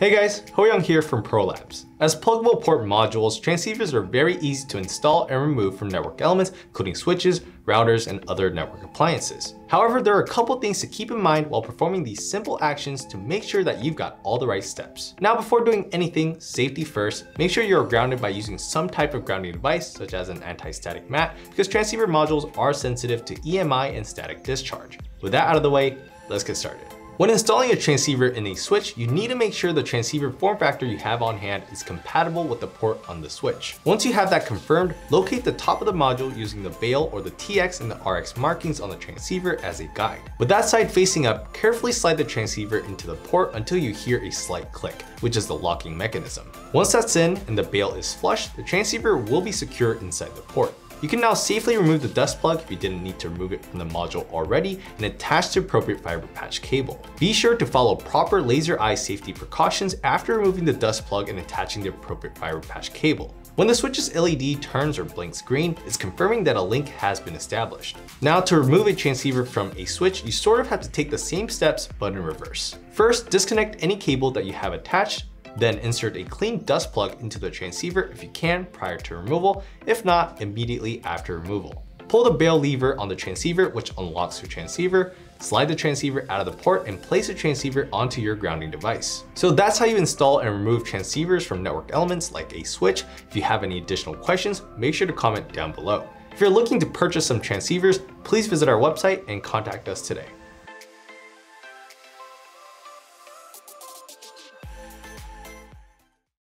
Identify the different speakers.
Speaker 1: Hey guys, Hoyoung here from ProLabs. As pluggable port modules, transceivers are very easy to install and remove from network elements, including switches, routers, and other network appliances. However, there are a couple things to keep in mind while performing these simple actions to make sure that you've got all the right steps. Now, before doing anything, safety first, make sure you're grounded by using some type of grounding device, such as an anti-static mat, because transceiver modules are sensitive to EMI and static discharge. With that out of the way, let's get started. When installing a transceiver in a switch, you need to make sure the transceiver form factor you have on hand is compatible with the port on the switch. Once you have that confirmed, locate the top of the module using the bail or the TX and the RX markings on the transceiver as a guide. With that side facing up, carefully slide the transceiver into the port until you hear a slight click, which is the locking mechanism. Once that's in and the bail is flush, the transceiver will be secure inside the port. You can now safely remove the dust plug if you didn't need to remove it from the module already and attach the appropriate fiber patch cable. Be sure to follow proper laser eye safety precautions after removing the dust plug and attaching the appropriate fiber patch cable. When the switch's LED turns or blinks green, it's confirming that a link has been established. Now, to remove a transceiver from a switch, you sort of have to take the same steps but in reverse. First, disconnect any cable that you have attached. Then insert a clean dust plug into the transceiver if you can prior to removal, if not, immediately after removal. Pull the bail lever on the transceiver, which unlocks your transceiver, slide the transceiver out of the port, and place the transceiver onto your grounding device. So that's how you install and remove transceivers from network elements like a switch. If you have any additional questions, make sure to comment down below. If you're looking to purchase some transceivers, please visit our website and contact us today.